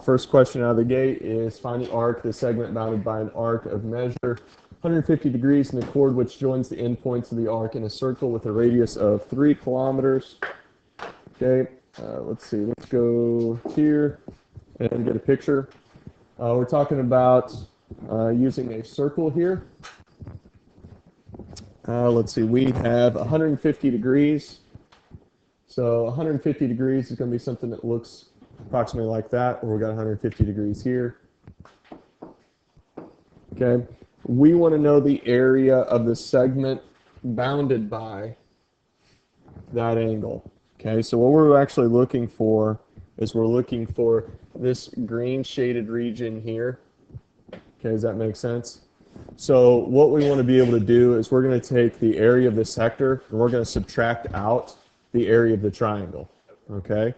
First question out of the gate is find the arc, the segment bounded by an arc of measure 150 degrees in the chord which joins the endpoints of the arc in a circle with a radius of 3 kilometers. Okay, let's see, let's go here and get a picture. We're talking about using a circle here. Let's see, we have 150 degrees. So 150 degrees is going to be something that looks approximately like that, where we got 150 degrees here. Okay, we want to know the area of the segment bounded by that angle. Okay, so what we're actually looking for is we're looking for this green shaded region here. Okay, does that make sense? So what we want to be able to do is we're going to take the area of the sector and we're going to subtract out the area of the triangle. Okay,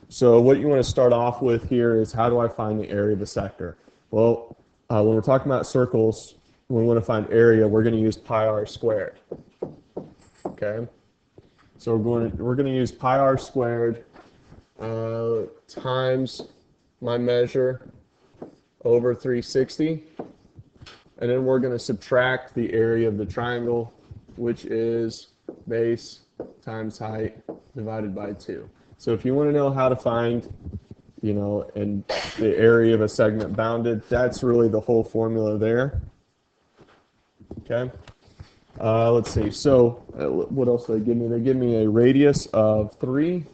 so what you want to start off with here is how do I find the area of the sector? Well, when we're talking about circles, when we want to find area, we're going to use pi r squared. Okay, so we're going to use pi r squared times my measure over 360, and then we're going to subtract the area of the triangle, which is base times height divided by 2. So if you want to know how to find, and the area of a segment bounded, that's really the whole formula there. Okay. Let's see. So what else do they give me? They give me a radius of 3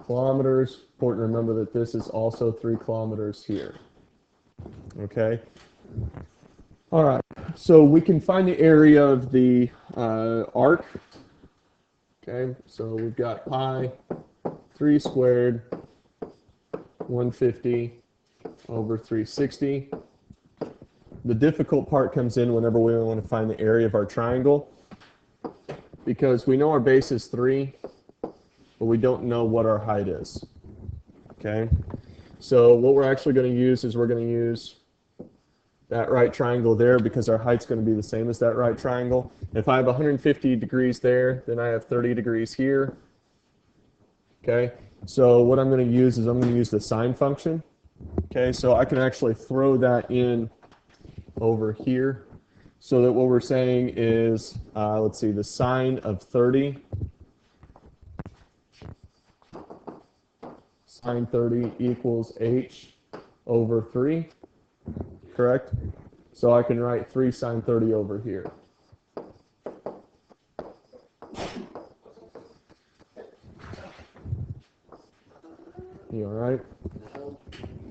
kilometers. Important to remember that this is also 3 kilometers here. Okay. All right. So we can find the area of the arc. Okay. So we've got pi 3 squared 150 over 360. The difficult part comes in whenever we want to find the area of our triangle, because we know our base is 3, but we don't know what our height is. Okay, so what we're actually going to use is we're going to use that right triangle there because our height's going to be the same as that right triangle. If I have 150 degrees there, then I have 30 degrees here. Okay, so what I'm going to use is I'm going to use the sine function. Okay, so I can actually throw that in over here, so that what we're saying is, let's see, the sine of 30, sine 30 equals h over 3, correct? So I can write 3 sine 30 over here. You all right?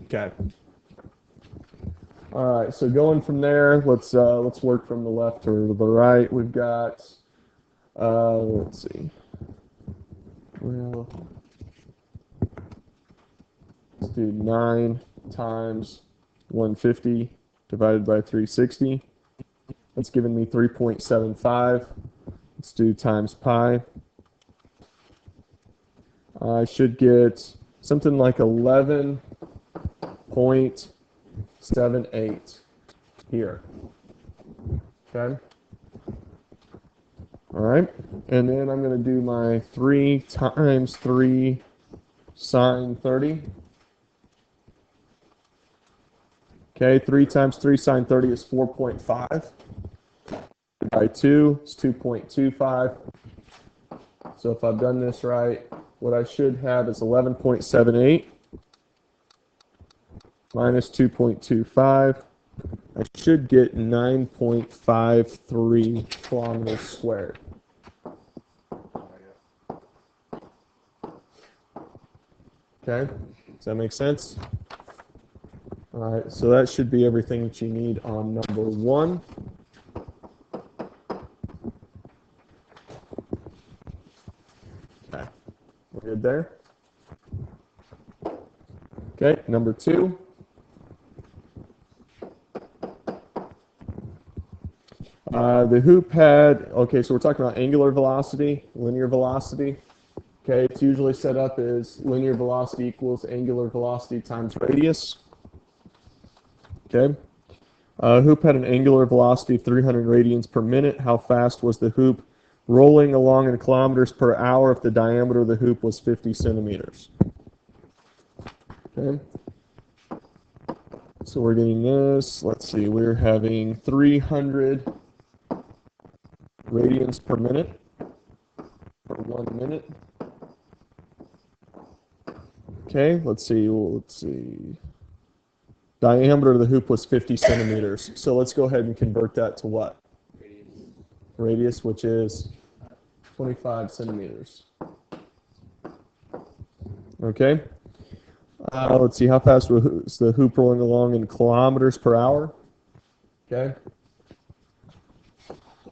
Okay. All right, so going from there, let's work from the left to the right. We've got, let's see, well, let's do 9 times 150 divided by 360. That's giving me 3.75. Let's do times pi. I should get something like 11.78 here. Okay. All right. And then I'm going to do my 3 times 3 sine 30. Okay, 3 times 3 sine 30 is 4.5. By 2 is 2.25. So if I've done this right, what I should have is 11.78 minus 2.25. I should get 9.53 kilometers squared. Okay, does that make sense? All right, so that should be everything that you need on number 1. Okay, we're good there? Okay, number 2. The hoop had, okay, so we're talking about angular velocity, linear velocity. Okay, it's usually set up as linear velocity equals angular velocity times radius. Okay. Hoop had an angular velocity of 300 radians per minute. How fast was the hoop rolling along in kilometers per hour if the diameter of the hoop was 50 centimeters? Okay. So we're getting this. Let's see. We're having 300 radians per minute for 1 minute. Okay. Let's see. Let's see. Diameter of the hoop was 50 centimeters. So let's go ahead and convert that to what? Radius, which is 25 centimeters. Okay. Let's see, how fast is the hoop rolling along in kilometers per hour? Okay.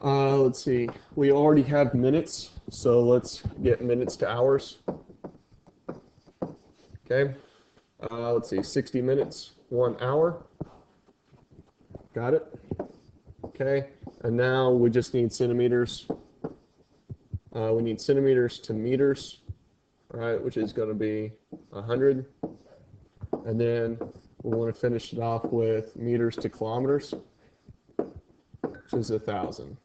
Let's see. We already have minutes, so let's get minutes to hours. Okay. Let's see, 60 minutes, 1 hour. Got it? Okay. And now we just need centimeters. We need centimeters to meters, all right, which is going to be 100. And then we want to finish it off with meters to kilometers, which is 1,000.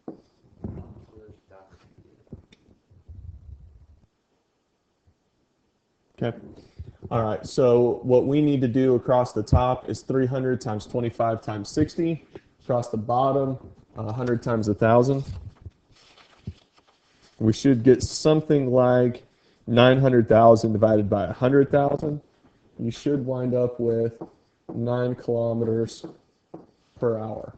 Okay. All right. So what we need to do across the top is 300 times 25 times 60. Across the bottom, 100 times 1,000. We should get something like 900,000 divided by 100,000. You should wind up with 9 kilometers per hour.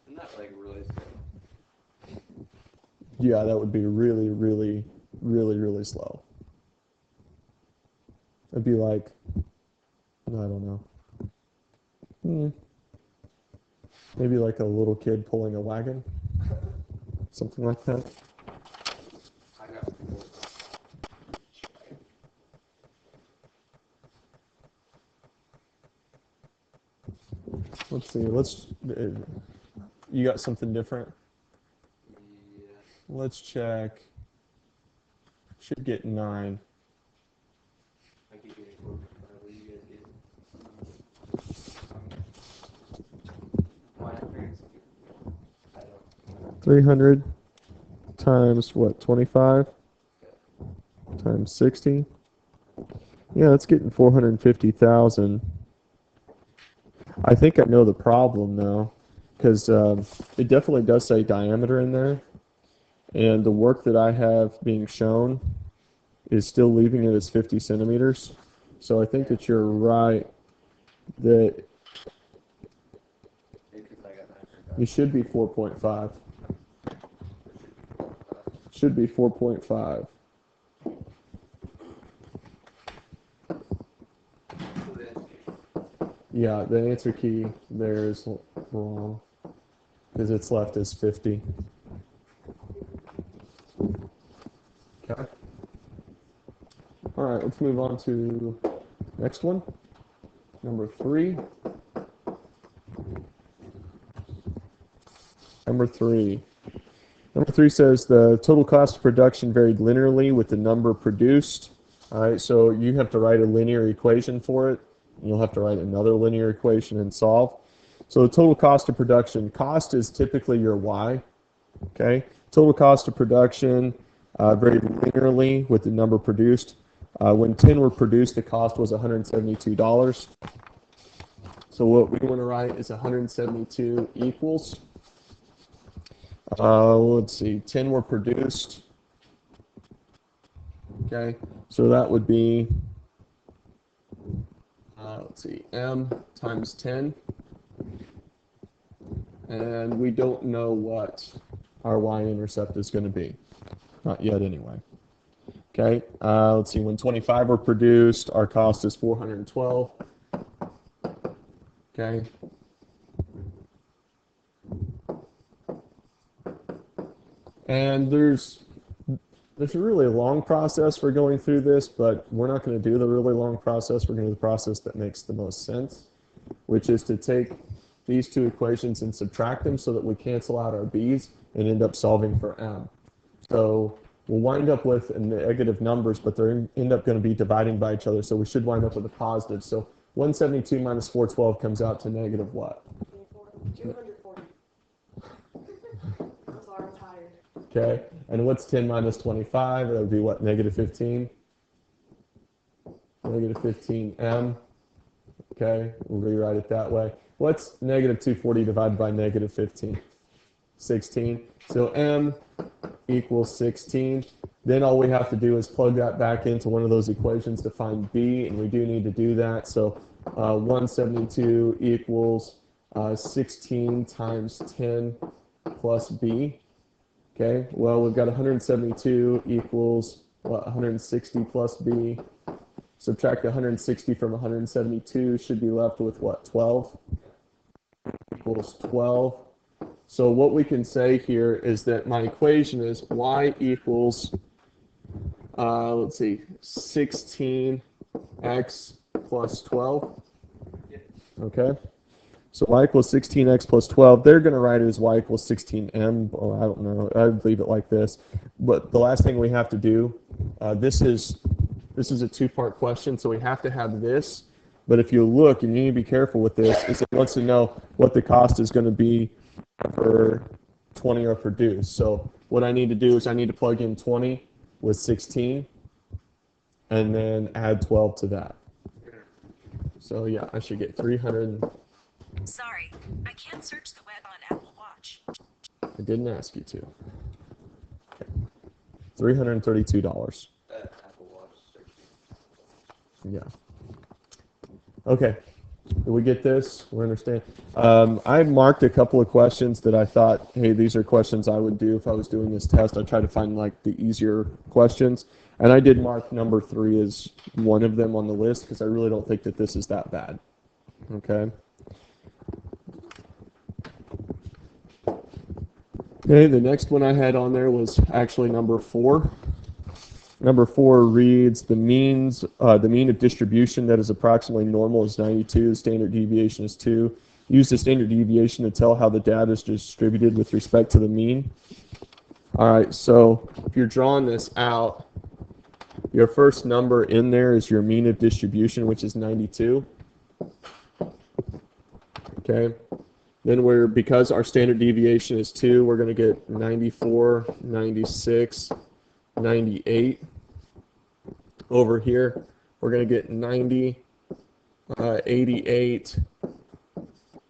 Isn't that like really slow? Yeah, that would be really, really, really, really slow. It'd be like, I don't know. Maybe like a little kid pulling a wagon. Something like that. I got Let's see. You got something different? yeah. Let's check. Should get 9. I keep getting 4. What do you guys get? My parents. I don't. 300 times what? 25 times 60. Yeah, that's getting 450,000. I think I know the problem though, because it definitely does say diameter in there, and the work that I have being shown is still leaving it as 50 centimeters. So I think that you're right that Because I got 900,000. it should be 4.5. Should be 4.5. Yeah, the answer key there is wrong because it's left as 50. Okay. All right, let's move on to next one. Number 3. Number 3. Number 3 says the total cost of production varied linearly with the number produced. All right, so you have to write a linear equation for it. You'll have to write another linear equation and solve. So the total cost of production, cost is typically your y. Okay, total cost of production varied linearly with the number produced. When 10 were produced, the cost was $172. So what we want to write is 172 equals. Let's see, 10 were produced. Okay, so that would be, let's see, m times 10. And we don't know what our y-intercept is going to be. Not yet anyway. Okay, let's see, when 25 were produced, our cost is 412. Okay. And there's a really long process for going through this, but we're not going to do the really long process. We're going to do the process that makes the most sense, which is to take these two equations and subtract them so that we cancel out our b's and end up solving for m. So we'll wind up with negative numbers, but they end up going to be dividing by each other, so we should wind up with a positive. So 172 minus 412 comes out to negative what? 240. I'm sorry, I'm tired. Okay, and what's 10 minus 25? That would be what, negative 15? negative 15m. Okay, we'll rewrite it that way. What's negative 240 divided by negative 15? 16. So m equals 16. Then all we have to do is plug that back into one of those equations to find b, and we do need to do that. So 172 equals 16 times 10 plus b. Okay, well, we've got 172 equals what, 160 plus b. Subtract 160 from 172, should be left with what, 12? Equals 12. So what we can say here is that my equation is y equals, let's see, 16x plus 12. Okay. So y equals 16x plus 12. They're going to write it as y equals 16m. Oh, I don't know. I'd leave it like this. But the last thing we have to do, this is a two-part question, so we have to have this. But if you look, and you need to be careful with this, is it wants to know what the cost is going to be for 20 are produced. So what I need to do is I need to plug in 20 with 16 and then add 12 to that. So yeah, I should get 300. Sorry, I can't search the web on Apple Watch. I didn't ask you to. $332. Apple Watch search. Yeah. Okay. Do we get this? We understand. I marked a couple of questions that I thought, hey, these are questions I would do if I was doing this test. I tried to find like the easier questions, and I did mark number 3 as one of them on the list because I really don't think that this is that bad. Okay. Okay. The next one I had on there was actually number 4. Number 4 reads the mean of distribution that is approximately normal is 92. Standard deviation is 2. Use the standard deviation to tell how the data is distributed with respect to the mean. All right, so if you're drawing this out, your first number in there is your mean of distribution, which is 92. Okay. Then because our standard deviation is 2, we're going to get 94, 96, 98. Over here, we're going to get 90, 88,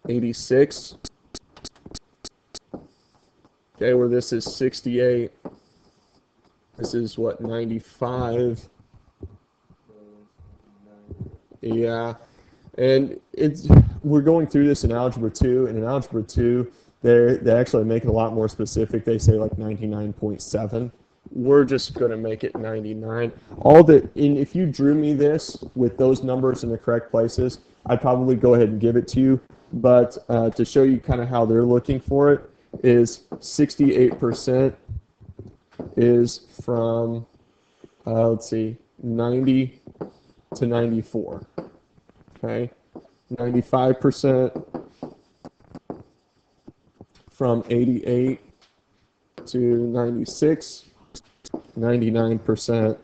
86. Okay, where this is 68. This is what, 95. Yeah, and we're going through this in Algebra 2, and in Algebra 2, they actually make it a lot more specific. They say like 99.7. We're just going to make it 99. If you drew me this with those numbers in the correct places, I'd probably go ahead and give it to you. But to show you kind of how they're looking for it, is 68% is from, let's see, 90 to 94. Okay, 95% from 88 to 96. 99%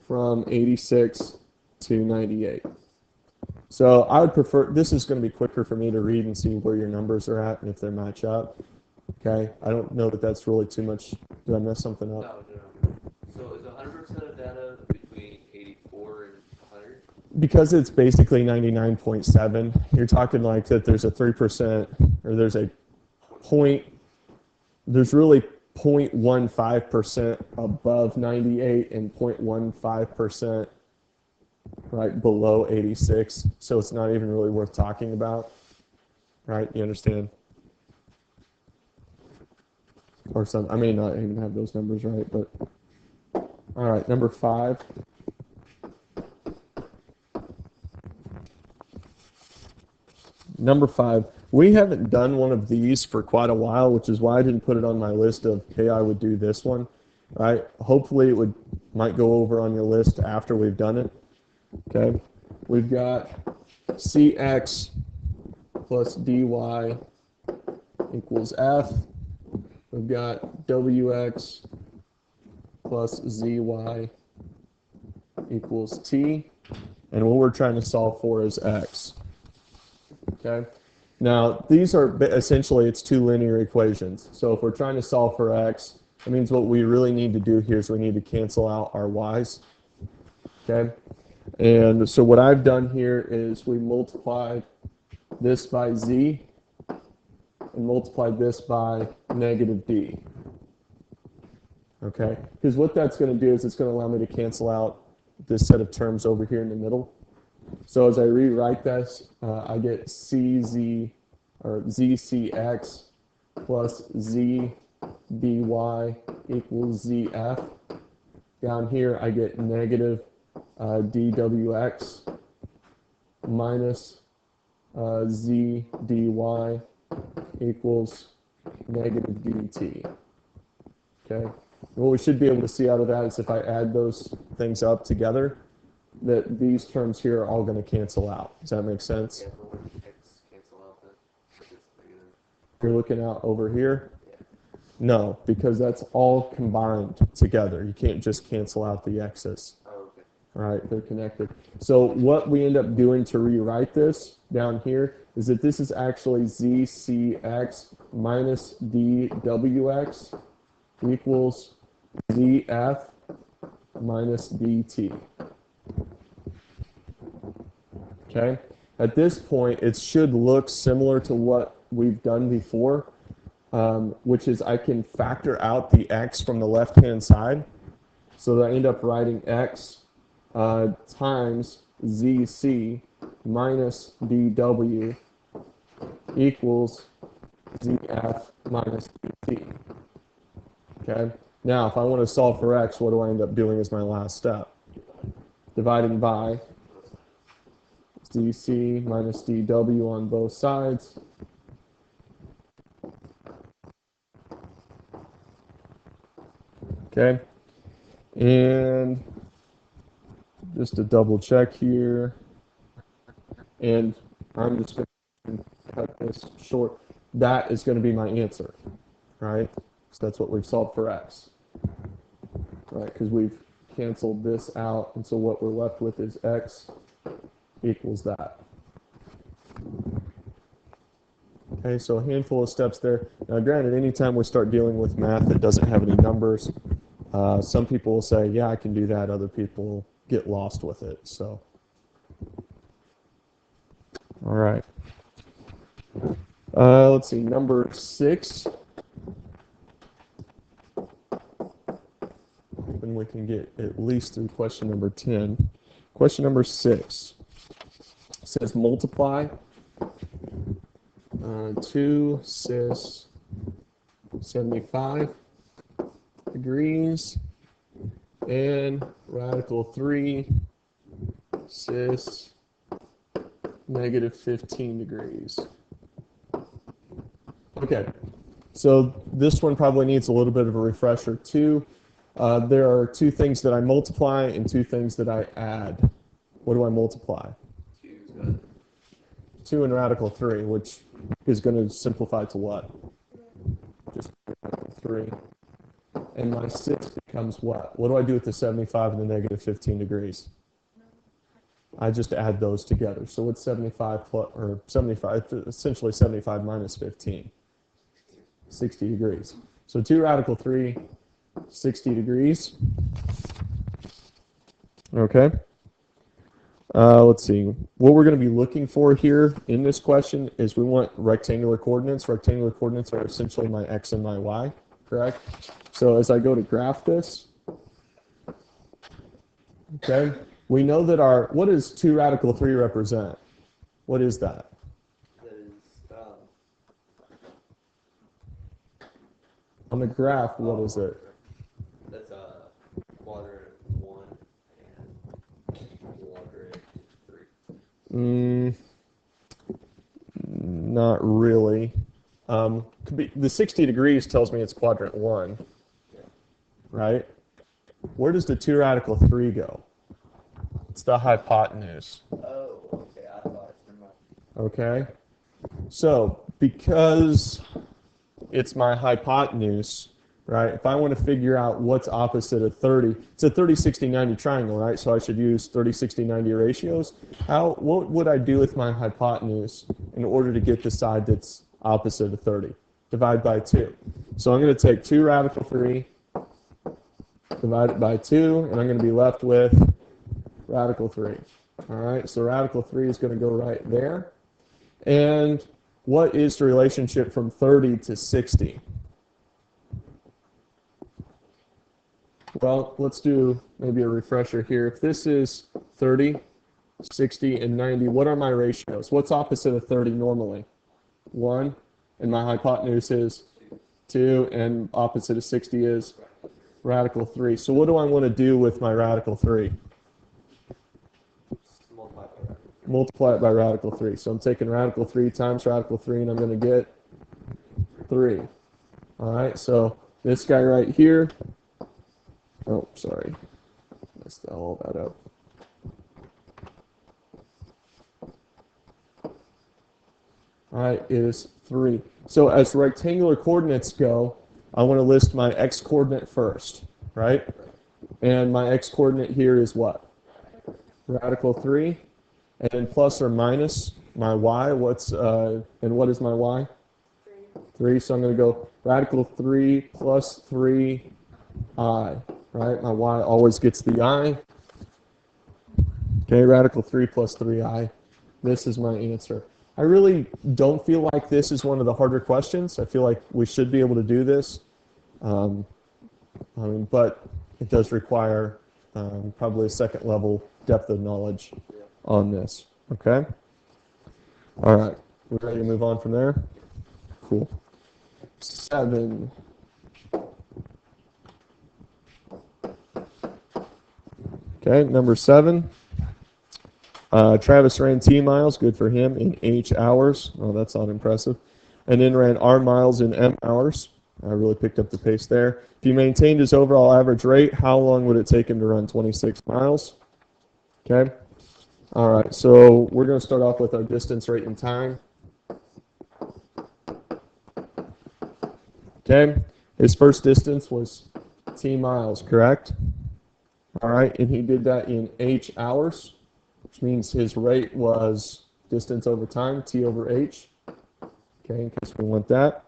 from 86 to 98. So I would prefer, this is going to be quicker for me to read and see where your numbers are at and if they match up. Okay, I don't know that that's really too much. Did I mess something up? No. So is 100% of data between 84 and 100? Because it's basically 99.7, you're talking like that there's a 3%, or there's really 0.15% above 98 and 0.15% right below 86. So it's not even really worth talking about. Right? You understand? Or some, I may not even have those numbers right, but all right, number 5. Number 5, we haven't done one of these for quite a while, which is why I didn't put it on my list of, hey, I would do this one, right? Hopefully it might go over on your list after we've done it, okay? We've got cx plus dy equals f. We've got wx plus zy equals t. And what we're trying to solve for is x. Okay. Now, these are essentially, it's 2 linear equations. So if we're trying to solve for x, that means what we really need to do here is we need to cancel out our y's. Okay? And so what I've done here is we multiplied this by z and multiplied this by negative d. Okay? Because what that's going to do is it's going to allow me to cancel out this set of terms over here in the middle. So as I rewrite this, I get cz, or zcx plus z dy equals zf. Down here, I get negative dwx minus z dy equals negative dt. Okay? What we should be able to see out of that is if I add those things up together, that these terms here are all going to cancel out. Does that make sense? Yeah, but when x cancel out then? If it's negative. You're looking out over here? Yeah. No, because that's all combined together. You can't just cancel out the x's. Oh, okay. All right, they're connected. So what we end up doing to rewrite this down here is that this is actually zcx minus dwx equals zf minus dt. Okay? At this point, it should look similar to what we've done before, which is I can factor out the x from the left-hand side. So that I end up writing x times zc minus dw equals zf minus dt. Okay? Now, if I want to solve for x, what do I end up doing as my last step? Dividing by dc minus dw on both sides. Okay? And just to double check here, and I'm just going to cut this short. That is going to be my answer, right? So that's what we've solved for x, right? Because we've canceled this out, and so what we're left with is x equals that. Okay, so a handful of steps there. Now, granted, anytime we start dealing with math that doesn't have any numbers, some people will say, yeah, I can do that. Other people get lost with it. So, all right. Let's see, number 6. Then we can get at least through question number 10. Question number 6 says multiply 2 cis 75 degrees and radical 3 cis negative 15 degrees. Okay, so this one probably needs a little bit of a refresher too. There are 2 things that I multiply and 2 things that I add. What do I multiply? 2 and radical 3, which is going to simplify to what? Just radical 3. And my 6 becomes what? What do I do with the 75 and the negative 15 degrees? I just add those together. So what's 75 plus, or 75, essentially 75 minus 15? 60 degrees. So 2 radical 3, 60 degrees. Okay. Let's see. What we're going to be looking for here in this question is we want rectangular coordinates. Rectangular coordinates are essentially my x and my y, correct? So as I go to graph this, okay, we know that what does 2 radical 3 represent? What is that? That is, On the graph, what is it? that's quadrant 1 and quadrant 3. Not really. The 60 degrees tells me it's quadrant 1, right? Where does the 2 radical 3 go? It's the hypotenuse. Oh, okay, I thought it. Okay? So, because it's my hypotenuse, right? If I want to figure out what's opposite of 30, it's a 30, 60, 90 triangle, right? So I should use 30, 60, 90 ratios. What would I do with my hypotenuse in order to get the side that's opposite of 30? Divide by 2. So I'm going to take 2 radical 3, divide it by 2, and I'm going to be left with Radical 3. All right, so radical 3 is going to go right there. And what is the relationship from 30 to 60? Well, let's do maybe a refresher here. If this is 30, 60, and 90, what are my ratios? What's opposite of 30 normally? 1, and my hypotenuse is 2, and opposite of 60 is radical 3. So what do I want to do with my radical 3? Multiply it by radical 3. So I'm taking radical 3 times radical 3, and I'm going to get 3. All right, so this guy right here, oh, sorry, messed all that up. All right, is 3. So as rectangular coordinates go, I want to list my x-coordinate first, right? And my x-coordinate here is what? Radical 3. And then plus or minus my y, and what is my y? 3. So I'm going to go radical 3 plus 3i, right? My y always gets the I. Okay, radical 3 plus 3i. This is my answer. I really don't feel like this is one of the harder questions. I feel like we should be able to do this. But it does require probably a second level depth of knowledge on this. Okay? All right. We ready to move on from there? Cool. 7. Okay, number 7. Travis ran T miles, good for him, in H hours. Oh, that's not impressive. And then ran R miles in M hours. I really picked up the pace there. If he maintained his overall average rate, how long would it take him to run 26 miles? Okay. All right, so we're going to start off with our distance, rate, and time. Okay, his first distance was T miles, correct? All right, and he did that in H hours, which means his rate was distance over time, T over H. Okay, in case we want that.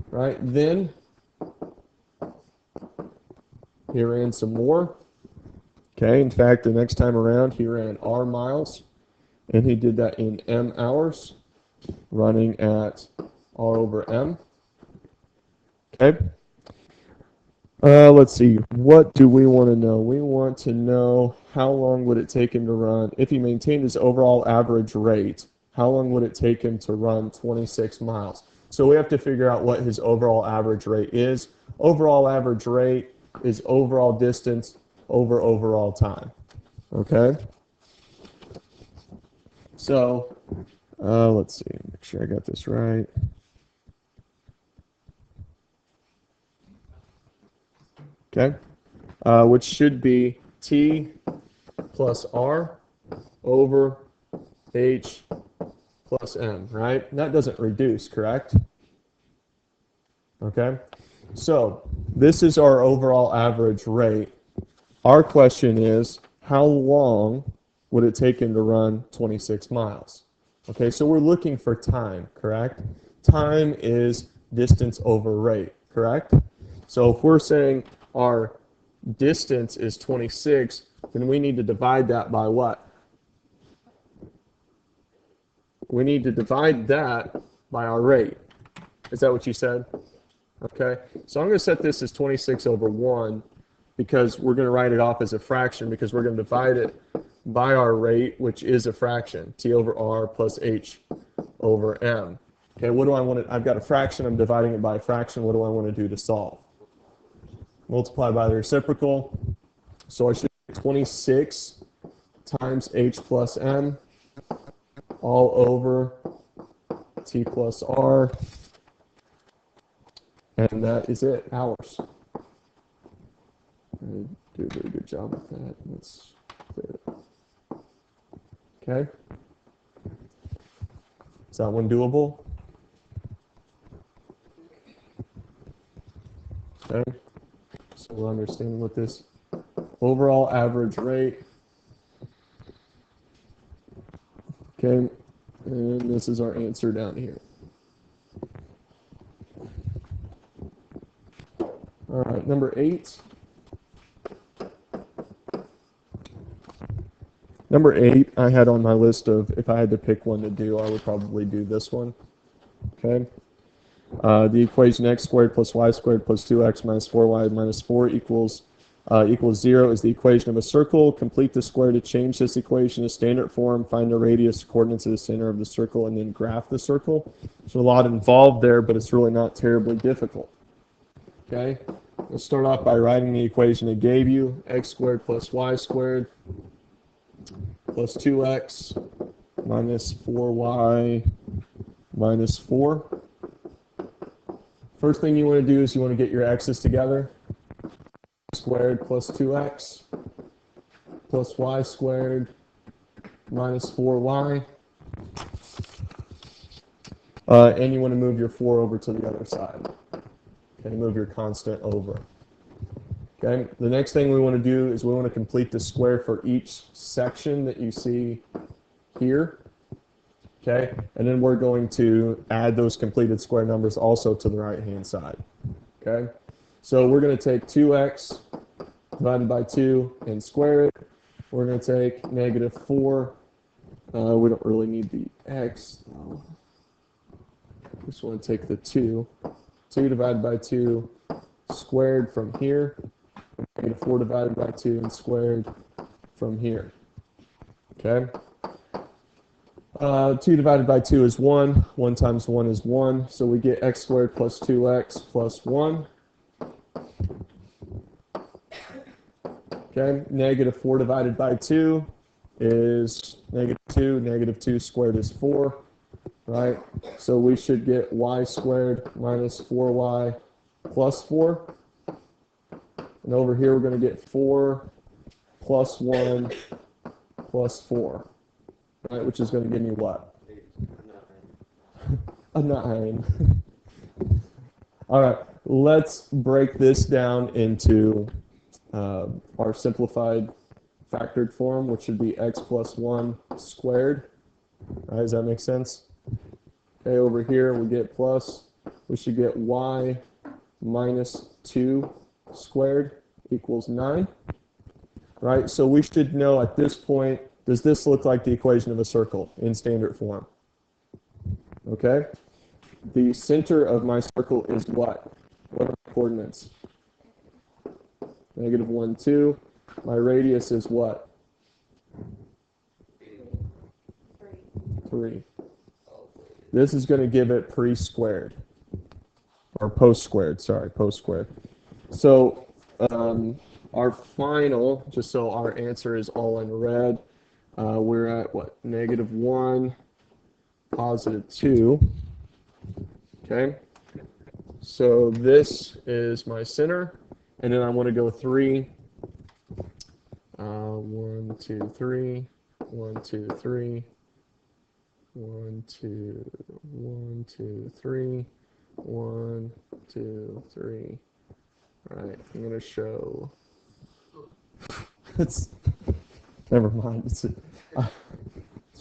Right, then he ran some more. Okay, in fact, the next time around, he ran R miles, and he did that in M hours, running at R over M. Okay. Let's see. What do we want to know? We want to know how long would it take him to run, if he maintained his overall average rate, how long would it take him to run 26 miles? So we have to figure out what his overall average rate is. Overall average rate is overall distance over overall time. Okay? So, let's see. Make sure I got this right. Okay? Which should be T plus R over H plus M, right? That doesn't reduce, correct? Okay? So, this is our overall average rate. Our question is, how long would it take him to run 26 miles? Okay, so we're looking for time, correct? Time is distance over rate, correct? So if we're saying our distance is 26, then we need to divide that by what? We need to divide that by our rate. Is that what you said? Okay, so I'm going to set this as 26 over 1 because we're going to write it off as a fraction because we're going to divide it by our rate, which is a fraction, T over R plus H over M. Okay, what do I want to, I've got a fraction, I'm dividing it by a fraction, what do I want to do to solve? Multiply by the reciprocal, so I should get 26 times H plus M all over T plus R, and that is it, hours. I do a very good job with that. Let's clear it. Okay. Is that one doable? Okay. So we're understanding what this overall average rate. Okay. And this is our answer down here. All right, number 8. Number 8, I had on my list of if I had to pick one to do, I would probably do this one. Okay. The equation x squared plus y squared plus 2x minus 4y minus 4 equals 0 is the equation of a circle. Complete the square to change this equation to standard form. Find the radius, coordinates of the center of the circle, and then graph the circle. There's a lot involved there, but it's really not terribly difficult. Okay. Let's start off by writing the equation it gave you. X squared plus y squared plus 2x minus 4y minus 4. First thing you want to do is you want to get your x's together. Squared plus 2x plus y squared minus 4y. And you want to move your 4 over to the other side. Okay, move your constant over. Okay, the next thing we want to do is we want to complete the square for each section that you see here. Okay, and then we're going to add those completed square numbers also to the right-hand side. Okay, so we're going to take 2x divided by 2 and square it. We're going to take negative 4. We don't really need the x, though. Just want to take the 2. 2 divided by 2 squared from here. Negative 4 divided by 2 and squared from here. Okay. 2 divided by 2 is 1. 1 times 1 is 1. So we get x squared plus 2x plus 1. Okay. Negative 4 divided by 2 is negative 2. Negative 2 squared is 4. Right? So we should get y squared minus 4y plus 4. And over here we're going to get 4 plus 1 plus 4. Right, which is going to give me what? A 9. All right, let's break this down into our simplified factored form, which should be x plus 1 squared. All right, does that make sense? Okay, over here we get plus, we should get y minus 2 squared equals 9. Right, so we should know at this point, does this look like the equation of a circle in standard form? Okay. The center of my circle is what? What are the coordinates? Negative 1, 2. My radius is what? 3. This is going to give it pre-squared. Or post-squared, sorry, post-squared. So our final, just so our answer is all in red, we're at what? Negative 1, positive 2. Okay. So this is my center. And then I want to go 3. 1, 2, 3. 1, 2, 3. 1, 2, 1, 2, 3. 1, 2, 3. All right. I'm going to show. It's never mind. It's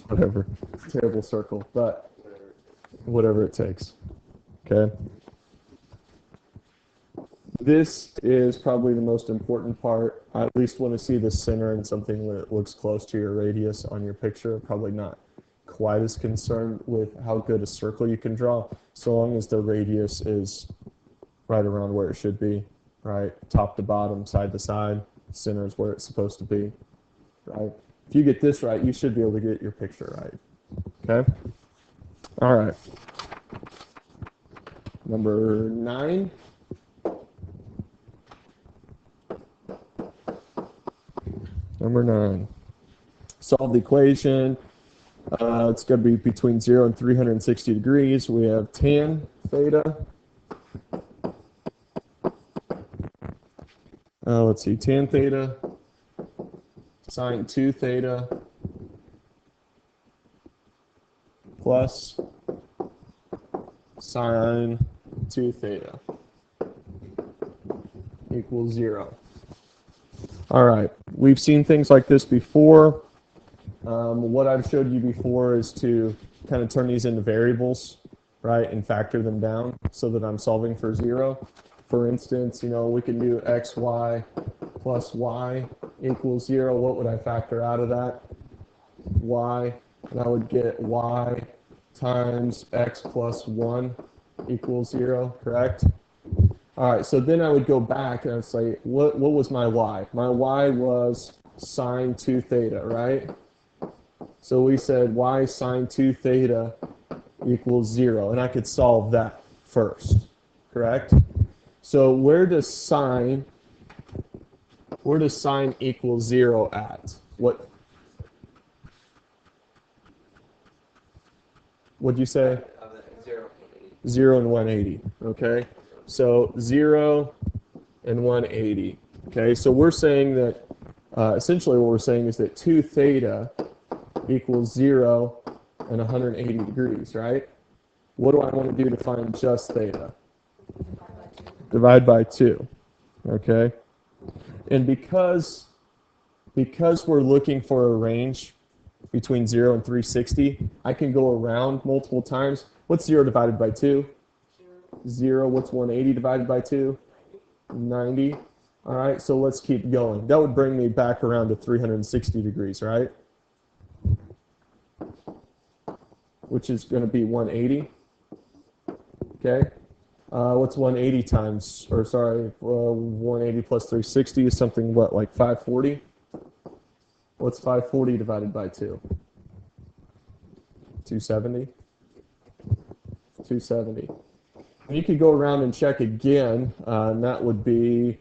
whatever. It's a terrible circle, but whatever it takes. Okay. This is probably the most important part. I at least want to see the center and something that looks close to your radius on your picture. Probably not quite as concerned with how good a circle you can draw, so long as the radius is right around where it should be, right? Top to bottom, side to side. Center is where it's supposed to be, right? If you get this right, you should be able to get your picture right. Okay? All right. Number 9. Number 9. Solve the equation. It's going to be between 0 and 360 degrees. We have tan theta. Let's see, tan theta, sine 2 theta, plus sine 2 theta equals 0. All right, we've seen things like this before. What I've showed you before is to kind of turn these into variables, right, and factor them down so that I'm solving for 0. For instance, we can do xy plus y equals 0. What would I factor out of that? y, and I would get y times x plus 1 equals 0, correct? All right, so then I would go back and I'd say, what was my y? My y was sine 2 theta, right? So we said y sine 2 theta equals 0, and I could solve that first, correct? So where does sine equal 0 at? What'd you say? 0. 0 and 180, okay? So 0 and 180, okay? So we're saying that, essentially what we're saying is that 2 theta equals 0 and 180 degrees, right? What do I want to do to find just theta? Divide by 2, okay? And because we're looking for a range between 0 and 360, I can go around multiple times. What's 0 divided by 2? 0. What's 180 divided by 2? 90. All right, so let's keep going. That would bring me back around to 360 degrees, right? Which is going to be 180. Okay. What's 180 times, or sorry, 180 plus 360 is something, what, like 540? What's 540 divided by 2? 270? 270. You could go around and check again, and that would be,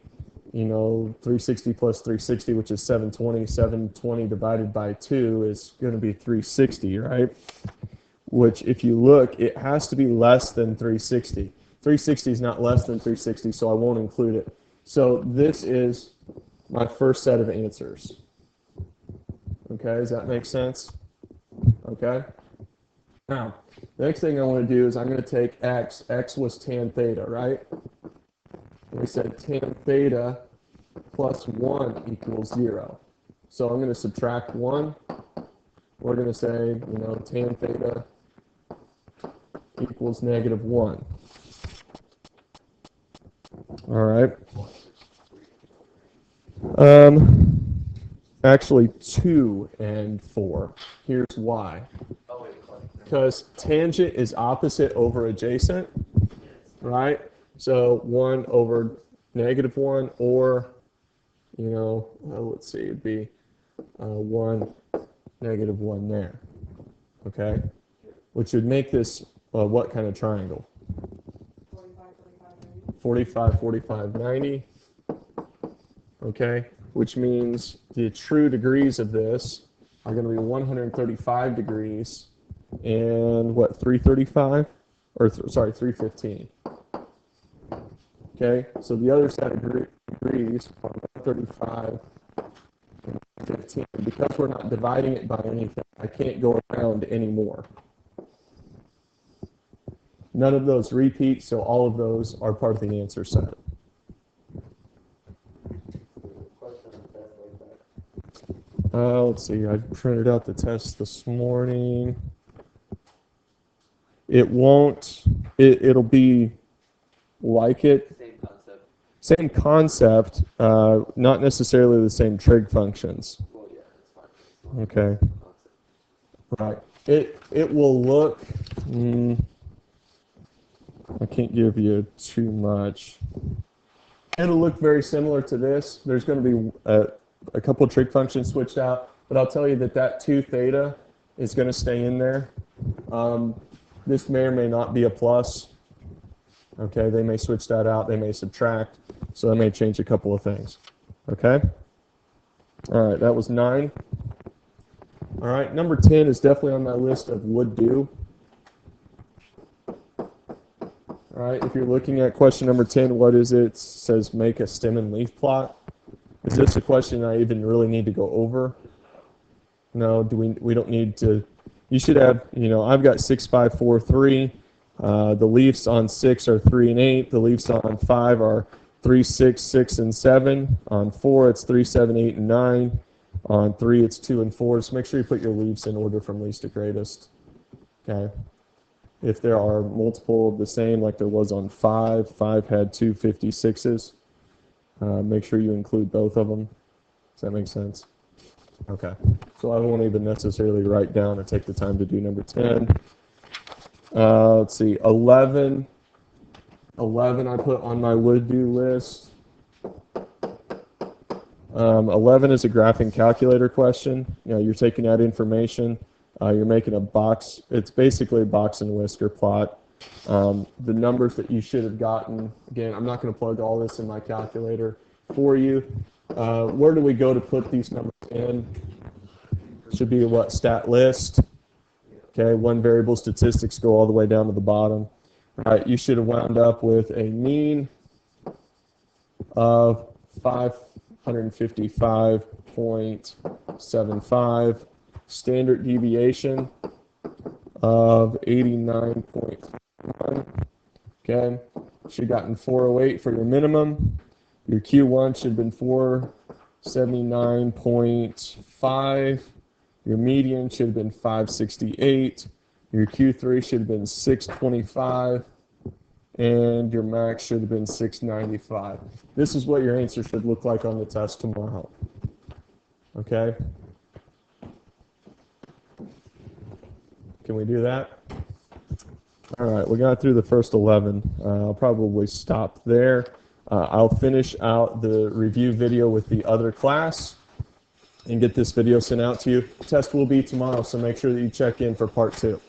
360 plus 360, which is 720. 720 divided by 2 is going to be 360, right? Which, if you look, it has to be less than 360. 360 is not less than 360, so I won't include it. So this is my first set of answers. Okay, does that make sense? Okay. Now, the next thing I want to do is I'm going to take x. X was tan theta, right? We said tan theta plus 1 equals 0. So I'm going to subtract 1. We're going to say, tan theta equals negative 1. All right. Actually, 2 and 4. Here's why. Because tangent is opposite over adjacent, right? So 1 over negative 1, or, let's see, it'd be 1, negative 1 there, okay? Which would make this what kind of triangle? 45, 45, 90. Okay, which means the true degrees of this are going to be 135 degrees and what, 335? Or, sorry, 315. Okay, so the other set of degrees are 135 and 15. Because we're not dividing it by anything, I can't go around anymore. None of those repeat, so all of those are part of the answer set. Let's see, I printed out the test this morning. It won't, it'll be like it. Same concept, not necessarily the same trig functions. Well, yeah, that's fine. Okay. Right. It will look, I can't give you too much. It'll look very similar to this. There's going to be a couple trig functions switched out, but I'll tell you that 2 theta is going to stay in there. This may or may not be a plus. Okay, they may switch that out. They may subtract. So that may change a couple of things. Okay? All right, that was 9. All right, number 10 is definitely on my list of would do. All right, if you're looking at question number 10, what is it? It says make a stem and leaf plot. Is this a question I even really need to go over? No, we don't need to. You should have, I've got 6, 5, 4, 3. The leaves on 6 are 3 and 8. The leaves on 5 are 3, 6, 6, and 7. On 4, it's 3, 7, 8, and 9. On 3, it's 2 and 4. So make sure you put your leaves in order from least to greatest. Okay. If there are multiple of the same, like there was on 5, 5 had 2 56s, make sure you include both of them. Does that make sense? Okay, so I won't even necessarily write down or take the time to do number 10. Let's see, 11. 11 I put on my would-do list. 11 is a graphing calculator question. You know, you're taking that information, you're making a box. It's basically a box and whisker plot. The numbers that you should have gotten, again, I'm not going to plug all this in my calculator for you. Where do we go to put these numbers in? Should be what? Stat list. Okay, one variable statistics go all the way down to the bottom. All right, you should have wound up with a mean of 555.75, standard deviation of 89.1. Okay, should have gotten 408 for your minimum. Your Q1 should have been 479.5. Your median should have been 568. Your Q3 should have been 625. And your max should have been 695. This is what your answer should look like on the test tomorrow. Okay? Can we do that? All right, we got through the first 11. I'll probably stop there. I'll finish out the review video with the other class and get this video sent out to you. The test will be tomorrow, so make sure that you check in for part 2.